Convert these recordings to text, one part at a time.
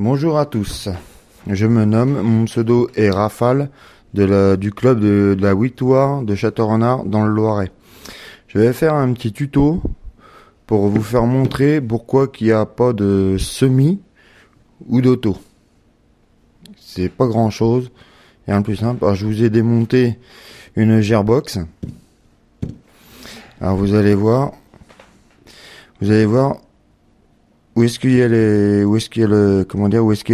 Bonjour à tous, je me nomme, mon pseudo est Rafale du club de la Victoire de Château-Renard dans le Loiret. Je vais faire un petit tuto pour vous faire montrer pourquoi il n'y a pas de semi ou d'auto. C'est pas grand chose, et un plus simple. Alors, je vous ai démonté une gearbox. Alors vous allez voir où est-ce qu'il y a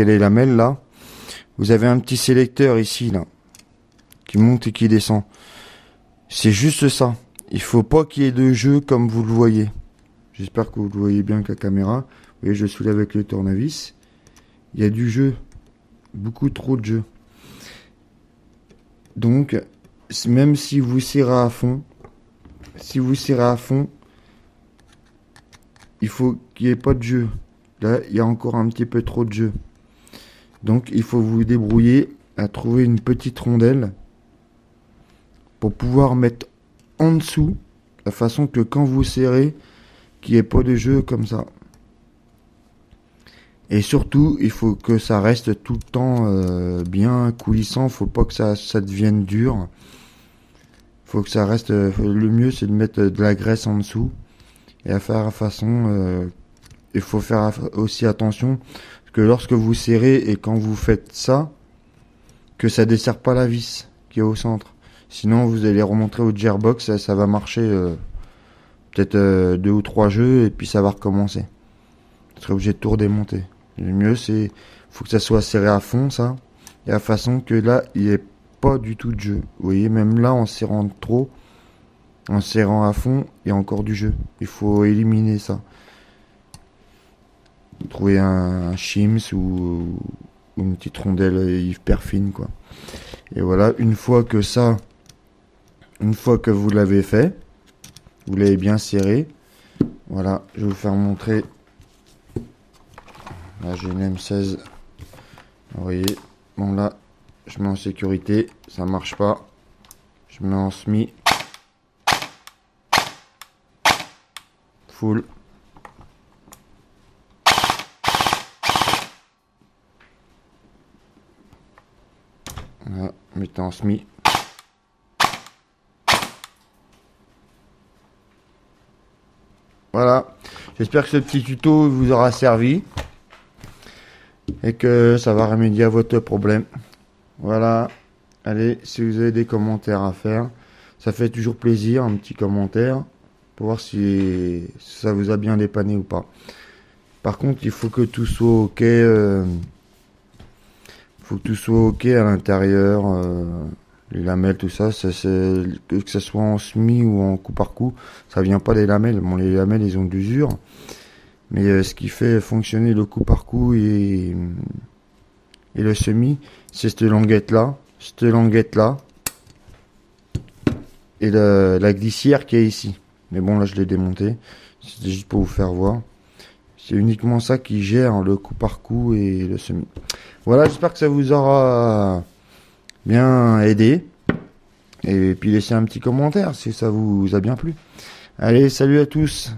les lamelles là. Vous avez un petit sélecteur ici là qui monte et qui descend. C'est juste ça. Il faut pas qu'il y ait de jeu comme vous le voyez. J'espère que vous le voyez bien avec la caméra. Vous voyez, je soulève avec le tournevis. Il y a du jeu, beaucoup trop de jeu. Donc même si vous serrez à fond, il faut qu'il n'y ait pas de jeu. Là, il y a encore un petit peu trop de jeu. Donc, il faut vous débrouiller à trouver une petite rondelle pour pouvoir mettre en dessous, de façon que quand vous serrez, qu'il n'y ait pas de jeu comme ça. Et surtout, il faut que ça reste tout le temps bien coulissant. Il ne faut pas que ça devienne dur. Il faut que ça reste... le mieux, c'est de mettre de la graisse en dessous. Et à faire façon, il faut faire aussi attention, parce que lorsque vous serrez et quand vous faites ça, que ça desserre pas la vis qui est au centre. Sinon, vous allez remontrer au gearbox, ça va marcher peut-être 2 ou 3 jeux, et puis ça va recommencer. Vous serez obligé de tout redémonter. Le mieux, c'est, faut que ça soit serré à fond, ça, et à façon que là, il n'y ait pas du tout de jeu. Vous voyez, même là, en serrant trop, en serrant à fond, il y a encore du jeu. Il faut éliminer ça. Trouver un Shims ou une petite rondelle hyper fine, quoi. Et voilà, une fois que vous l'avez fait, vous l'avez bien serré. Voilà, je vais vous faire montrer. Là, j'ai une M16. Vous voyez, bon là, je mets en sécurité, ça marche pas. Je mets en semi. Full. Voilà, mettez en semi. Voilà, j'espère que ce petit tuto vous aura servi et que ça va remédier à votre problème. Voilà, allez, si vous avez des commentaires à faire, ça fait toujours plaisir, un petit commentaire, pour voir si ça vous a bien dépanné ou pas. Par contre, il faut que tout soit ok. Faut que tout soit ok à l'intérieur. Les lamelles, tout ça, que ce soit en semi ou en coup par coup, ça vient pas des lamelles. Bon, les lamelles, ils ont de l'usure. Mais ce qui fait fonctionner le coup par coup et le semi, c'est cette languette là. Et la glissière qui est ici. Mais bon, là, je l'ai démonté. C'était juste pour vous faire voir. C'est uniquement ça qui gère le coup par coup et le semi. Voilà, j'espère que ça vous aura bien aidé. Et puis laissez un petit commentaire si ça vous a bien plu. Allez, salut à tous.